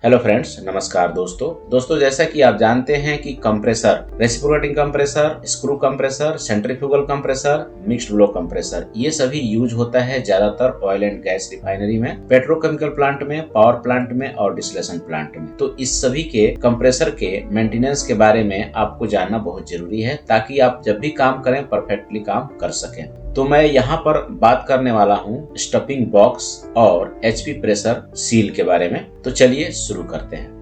Hello friends, नमस्कार दोस्तों जैसा कि आप जानते हैं कि compressor, reciprocating compressor, screw compressor, centrifugal compressor, mixed blow compressor, ये सभी यूज होता है ज्यादातर ऑयल एंड गैस रिफाइनरी में, पेट्रोकेमिकल प्लांट में, पावर प्लांट में और डिस्टिलेशन प्लांट में। तो इस सभी के कंप्रेसर के मेंटेनेंस के बारे में आपको जानना बहुत जरूरी है ताकि आप जब भी काम करें परफेक्टली काम कर सकें। तो मैं यहाँ पर बात करने वाला हूँ स्टफिंग बॉक्स और एचपी प्रेशर सील के बारे में। तो चलिए शुरू करते हैं।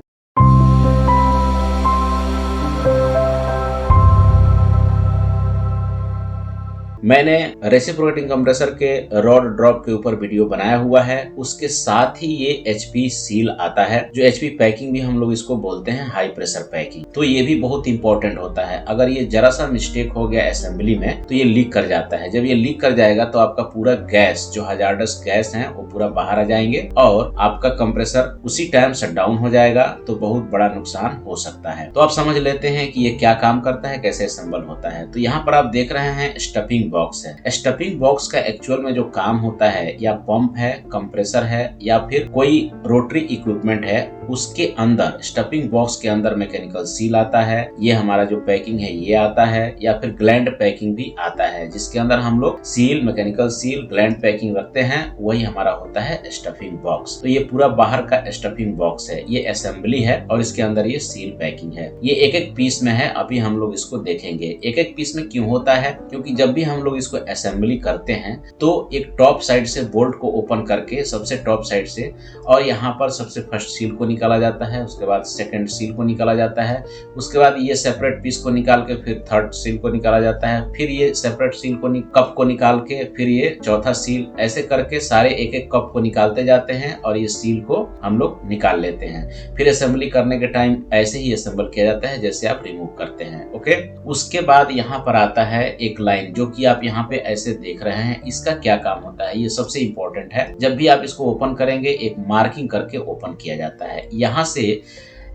मैंने रेसिप्रोकेटिंग कंप्रेसर के रॉड ड्रॉप के ऊपर वीडियो बनाया हुआ है। उसके साथ ही ये एचपी सील आता है, जो एचपी पैकिंग भी हम लोग इसको बोलते हैं, हाई प्रेशर पैकिंग। तो ये भी बहुत इंपॉर्टेंट होता है। अगर ये जरा सा मिस्टेक हो गया असेंबली में तो ये लीक कर जाता है। जब ये लीक कर जाएगा तो आपका पूरा गैस, जो हजार्डस गैस है, वो पूरा बाहर आ जाएंगे और आपका कंप्रेसर उसी टाइम शट डाउन हो जाएगा। तो बहुत बड़ा नुकसान हो सकता है। तो आप समझ लेते हैं कि ये क्या काम करता है, कैसे असेंबल होता है। तो यहाँ पर आप देख रहे हैं स्टफिंग बॉक्स है। स्टफिंग बॉक्स का एक्चुअल में जो काम होता है, या पंप है, कंप्रेसर है, या फिर कोई रोटरी इक्विपमेंट है, उसके अंदर स्टफिंग बॉक्स के अंदर मैकेनिकल सील आता है। ये हमारा जो पैकिंग है ये आता है, या फिर ग्लैंड पैकिंग भी आता है, जिसके अंदर हम लोग seal, mechanical seal, gland packing रखते हैं। वही हमारा होता है स्टफिंग बॉक्स। तो ये पूरा बाहर का स्टफिंग बॉक्स है, ये असेंबली है और इसके अंदर ये सील पैकिंग है। ये एक एक पीस में है। अभी हम लोग इसको देखेंगे एक एक पीस में क्यों होता है, क्योंकि जब भी हम लोग इसको असेंबली करते हैं तो एक टॉप साइड से बोल्ट को ओपन करके, सबसे टॉप साइड से, और यहाँ पर सबसे फर्स्ट सील को निकाला जाता है, उसके बाद सेकंड सील को निकाला जाता है, उसके बाद ये सेपरेट पीस को निकाल के फिर थर्ड सील को निकाला जाता है, फिर ये सेपरेट सील को कप को निकाल के फिर ये चौथा सील, ऐसे करके सारे एक एक कप को निकालते जाते हैं और ये सील को हम लोग निकाल लेते हैं। फिर असेंबली करने के टाइम ऐसे ही असेंबल किया जाता है जैसे आप रिमूव करते हैं। ओके, उसके बाद यहाँ पर आता है एक लाइन, जो कि आप यहाँ पे ऐसे देख रहे हैं। इसका क्या काम होता है, ये सबसे इंपॉर्टेंट है। जब भी आप इसको ओपन करेंगे एक मार्किंग करके ओपन किया जाता है। यहाँ से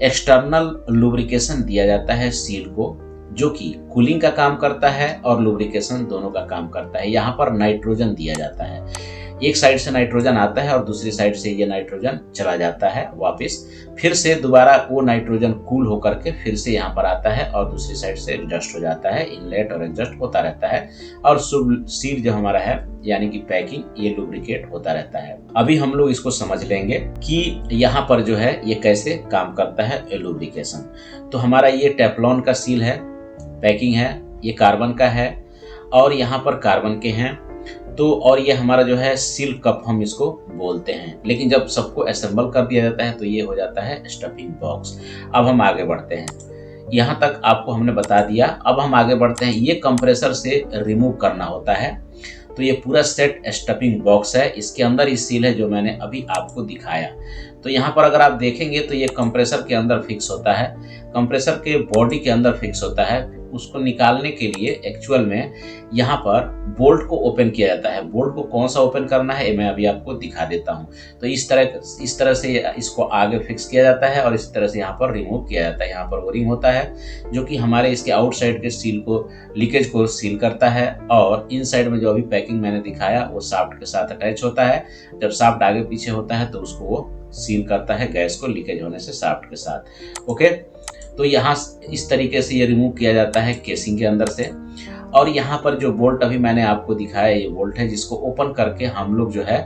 एक्सटर्नल लुब्रिकेशन दिया जाता है सील को, जो कि कूलिंग का काम करता है और लुब्रिकेशन दोनों का काम करता है। यहाँ पर नाइट्रोजन दिया जाता है। एक साइड से नाइट्रोजन आता है और दूसरी साइड से ये नाइट्रोजन चला जाता है वापस। फिर से दोबारा वो नाइट्रोजन कूल होकर के फिर से यहाँ पर आता है और दूसरी साइड से एडजस्ट हो जाता है। इनलेट और एडजस्ट होता रहता है और सील जो हमारा है, यानी कि पैकिंग, ये लुब्रिकेट होता रहता है। अभी हम लोग इसको समझ लेंगे कि यहाँ पर जो है ये कैसे काम करता है लुब्रिकेशन। तो हमारा ये टेफ्लॉन का सील है, पैकिंग है, ये कार्बन का है और यहाँ पर कार्बन के हैं। तो और ये हमारा जो है सील कप हम इसको बोलते हैं। लेकिन जब सबको असेंबल कर दिया जाता है तो ये हो जाता है स्टफिंग बॉक्स। अब हम आगे बढ़ते हैं। यहाँ तक आपको हमने बता दिया। अब हम आगे बढ़ते हैं। ये कंप्रेसर से रिमूव करना होता है। तो ये पूरा सेट स्टफिंग बॉक्स है। इसके अंदर ही सील है जो मैंने अभी आपको दिखाया। तो यहाँ पर अगर आप देखेंगे तो ये कंप्रेसर के अंदर फिक्स होता है, कंप्रेसर के बॉडी के अंदर फिक्स होता है। उसको निकालने के लिए एक्चुअल में यहाँ पर बोल्ट को ओपन किया जाता है। बोल्ट को कौन सा ओपन करना है मैं अभी आपको दिखा देता हूँ। तो इस तरह से इसको आगे फिक्स किया जाता है और इस तरह से यहाँ पर रिमूव किया जाता है। यहाँ पर वो रिंग होता है जो कि हमारे इसके आउटसाइड के सील को, लीकेज को सील करता है। और इन साइड में जो अभी पैकिंग मैंने दिखाया वो शाफ्ट के साथ अटैच होता है। जब शाफ्ट आगे पीछे होता है तो उसको वो सील करता है गैस को लीकेज होने से शाफ्ट के साथ। ओके, तो यहाँ इस तरीके से ये रिमूव किया जाता है केसिंग के अंदर से। और यहाँ पर जो बोल्ट अभी मैंने आपको दिखाया, ये बोल्ट है जिसको ओपन करके हम लोग जो है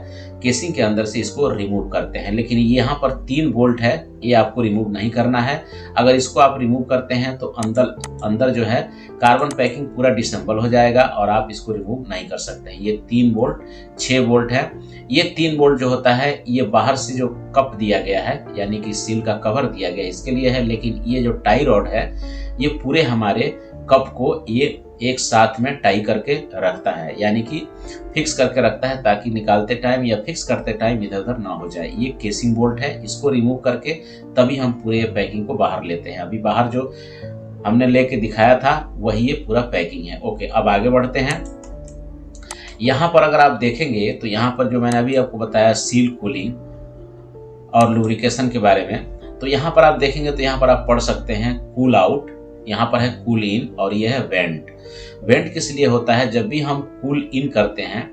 केसिंग के अंदर से इसको रिमूव करते हैं। लेकिन यहाँ पर 3 बोल्ट है, ये आपको रिमूव नहीं करना है। अगर इसको आप रिमूव करते हैं तो अंदर जो है कार्बन पैकिंग पूरा डिसेंबल हो जाएगा और आप इसको रिमूव नहीं कर सकते हैं। ये 3 बोल्ट, 6 बोल्ट है। ये 3 बोल्ट जो होता है ये बाहर से जो कप दिया गया है, यानी कि सील का कवर दिया गया है, इसके लिए है। लेकिन ये जो टाई रॉड है ये पूरे हमारे कप को ये एक साथ में टाई करके रखता है, यानी कि फिक्स करके रखता है ताकि निकालते टाइम या फिक्स करते टाइम इधर उधर ना हो जाए। ये केसिंग बोल्ट है, इसको रिमूव करके तभी हम पूरे पैकिंग को बाहर लेते हैं। अभी बाहर जो हमने लेके दिखाया था वही ये पूरा पैकिंग है। ओके, अब आगे बढ़ते हैं। यहाँ पर अगर आप देखेंगे तो यहाँ पर जो मैंने अभी आपको बताया सील, कूलिंग और लुब्रिकेशन के बारे में, तो यहाँ पर आप देखेंगे तो यहाँ पर आप पढ़ सकते हैं कूल आउट, यहाँ पर है कूल इन और ये है वेंट। वेंट किस लिए होता है, जब भी हम कूल इन करते हैं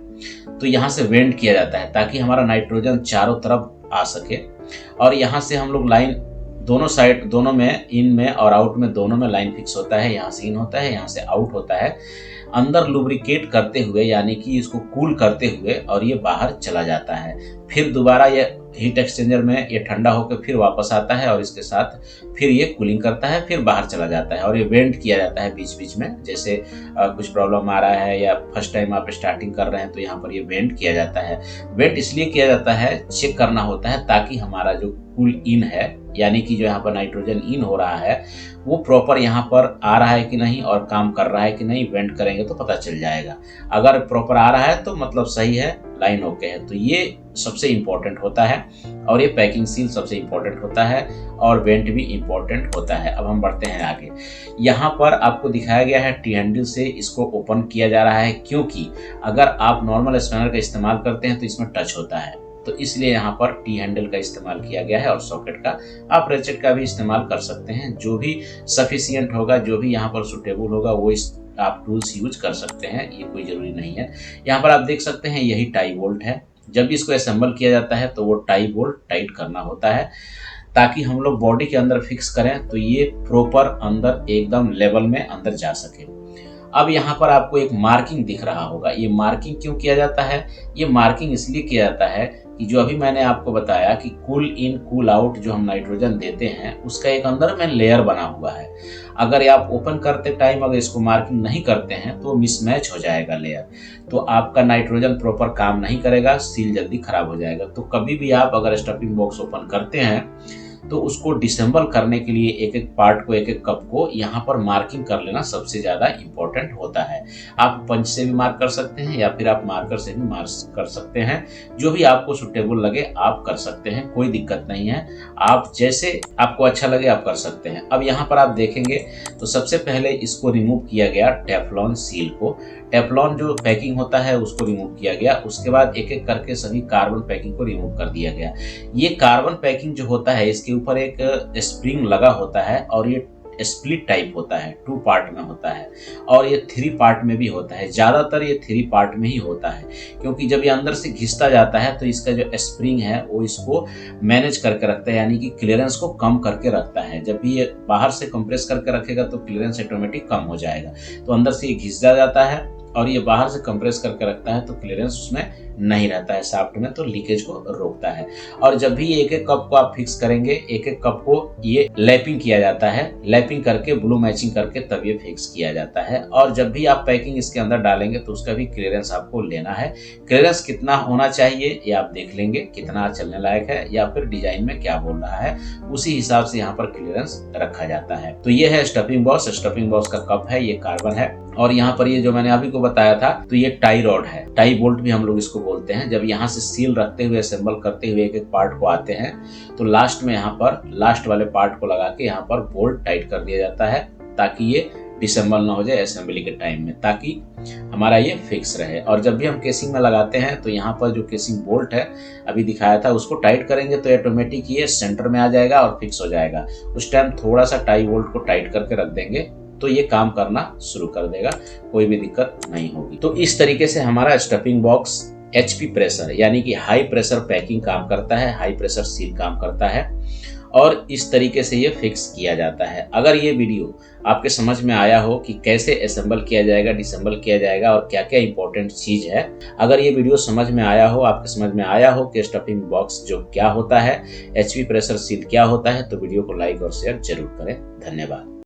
तो यहाँ से वेंट किया जाता है ताकि हमारा नाइट्रोजन चारों तरफ आ सके और यहाँ से हम लोग लाइन दोनों साइड, दोनों में, इन में और आउट में, दोनों में लाइन फिक्स होता है। यहाँ से इन होता है, यहाँ से आउट होता है, अंदर लुब्रिकेट करते हुए यानी कि इसको कूल करते हुए, और ये बाहर चला जाता है। फिर दोबारा ये हीट एक्सचेंजर में ये ठंडा होकर फिर वापस आता है और इसके साथ फिर ये कूलिंग करता है, फिर बाहर चला जाता है। और ये वेंट किया जाता है बीच बीच में, जैसे कुछ प्रॉब्लम आ रहा है या फर्स्ट टाइम आप स्टार्टिंग कर रहे हैं तो यहाँ पर ये वेंट किया जाता है। वेंट इसलिए किया जाता है, चेक करना होता है ताकि हमारा जो कूल इन है, यानी कि जो यहाँ पर नाइट्रोजन इन हो रहा है, वो प्रॉपर यहाँ पर आ रहा है कि नहीं और काम कर रहा है कि नहीं। वेंट करेंगे तो पता चल जाएगा। अगर प्रॉपर आ रहा है तो मतलब सही है, लाइन ओके है। तो ये सबसे इम्पोर्टेंट होता है और ये पैकिंग सील सबसे इम्पोर्टेंट होता है और वेंट भी इम्पोर्टेंट होता है। अब हम बढ़ते हैं आगे। यहाँ पर आपको दिखाया गया है टी हैंडल से इसको ओपन किया जा रहा है, क्योंकि अगर आप नॉर्मल स्पैनर का इस्तेमाल करते हैं तो इसमें टच होता है, तो इसलिए यहाँ पर टी हैंडल का इस्तेमाल किया गया है और सॉकेट का। आप रेचेट का भी इस्तेमाल कर सकते हैं, जो भी सफिशियंट होगा, जो भी यहाँ पर सुटेबल होगा, वो आप टूल्स यूज कर सकते हैं, ये कोई जरूरी नहीं है। यहाँ पर आप देख सकते हैं यही टाई बोल्ट है। जब भी इसको असेंबल किया जाता है तो वो टाई बोल्ट टाइट करना होता है ताकि हम लोग बॉडी के अंदर फिक्स करें तो ये प्रॉपर अंदर एकदम लेवल में अंदर जा सके। अब यहाँ पर आपको एक मार्किंग दिख रहा होगा। ये मार्किंग क्यों किया जाता है? ये मार्किंग इसलिए किया जाता है कि जो अभी मैंने आपको बताया कि कूल इन कूल आउट जो हम नाइट्रोजन देते हैं उसका एक अंदर में लेयर बना हुआ है। अगर आप ओपन करते टाइम अगर इसको मार्किंग नहीं करते हैं तो मिसमैच हो जाएगा लेयर, तो आपका नाइट्रोजन प्रॉपर काम नहीं करेगा, सील जल्दी खराब हो जाएगा। तो कभी भी आप अगर स्टफिंग बॉक्स ओपन करते हैं तो उसको डिसेंबल करने के लिए एक एक पार्ट को, एक एक कप को यहाँ पर मार्किंग कर लेना सबसे ज़्यादा इम्पोर्टेंट होता है। आप पंच से भी मार्क कर सकते हैं या फिर आप मार्कर से भी मार्क कर सकते हैं, जो भी आपको सुटेबल लगे आप कर सकते हैं, कोई दिक्कत नहीं है। आप जैसे आपको अच्छा लगे आप कर सकते हैं। अब यहाँ पर आप देखेंगे तो सबसे पहले इसको रिमूव किया गया टेफ्लॉन सील को। टेफ्लॉन जो पैकिंग होता है उसको रिमूव किया गया। उसके बाद एक एक करके सभी कार्बन पैकिंग को रिमूव कर दिया गया। ये कार्बन पैकिंग जो होता है इसके ऊपर एक स्प्रिंग लगा होता है और ये स्प्लिट टाइप होता है, 2 पार्ट में होता है और ये 3 पार्ट में भी होता है। ज़्यादातर ये 3 पार्ट में ही होता है, क्योंकि जब ये अंदर से घिसता जाता है तो इसका जो स्प्रिंग है वो इसको मैनेज करके रखता है, यानी कि क्लियरेंस को कम करके रखता है। जब भी ये बाहर से कंप्रेस करके रखेगा तो क्लियरेंस ऑटोमेटिक कम हो जाएगा। तो अंदर से ये घिस जाता है और ये बाहर से कंप्रेस करके रखता है तो क्लियरेंस उसमें नहीं रहता है शाफ्ट में, तो लीकेज को रोकता है। और जब भी एक एक कप को आप फिक्स करेंगे, एक एक कप को ये लैपिंग किया जाता है, लैपिंग करके ब्लू मैचिंग करके तब ये फिक्स किया जाता है। और जब भी आप पैकिंग इसके अंदर डालेंगे तो उसका भी क्लियरेंस आपको लेना है। क्लियरेंस कितना होना चाहिए ये आप देख लेंगे, कितना चलने लायक है या फिर डिजाइन में क्या बोल रहा है, उसी हिसाब से यहाँ पर क्लियरेंस रखा जाता है। तो ये है स्टफिंग बॉक्स। स्टफिंग बॉक्स का कप है, ये कार्बन है। और यहाँ पर ये जो मैंने अभी को बताया था तो ये टाई रॉड है, टाई बोल्ट भी हम लोग इसको बोलते हैं। जब यहाँ से सील रखते हुए असेंबल करते हुए एक एक पार्ट को आते हैं तो लास्ट में यहाँ पर लास्ट वाले पार्ट को लगा के यहाँ पर बोल्ट टाइट कर दिया जाता है ताकि ये डिसेंबल ना हो जाए असेंबली के टाइम में, ताकि हमारा ये फिक्स रहे। और जब भी हम केसिंग में लगाते हैं तो यहाँ पर जो केसिंग बोल्ट है अभी दिखाया था उसको टाइट करेंगे तो ऑटोमेटिक ये सेंटर में आ जाएगा और फिक्स हो जाएगा। उस टाइम थोड़ा सा टाई बोल्ट को टाइट करके रख देंगे तो ये काम करना शुरू कर देगा, कोई भी दिक्कत नहीं होगी। तो इस तरीके से हमारा स्टफिंग बॉक्स HP प्रेशर यानी कि हाई प्रेशर पैकिंग काम करता है, हाई प्रेशर सील काम करता है और इस तरीके से ये फिक्स किया जाता है। अगर ये वीडियो आपके समझ में आया हो कि कैसे असेंबल किया जाएगा, डिसेंबल किया जाएगा और क्या क्या इंपॉर्टेंट चीज है, अगर ये वीडियो समझ में आया हो, आपके समझ में आया हो कि स्टफिंग बॉक्स जो क्या होता है, HP प्रेशर सील क्या होता है, तो वीडियो को लाइक और शेयर जरूर करें। धन्यवाद।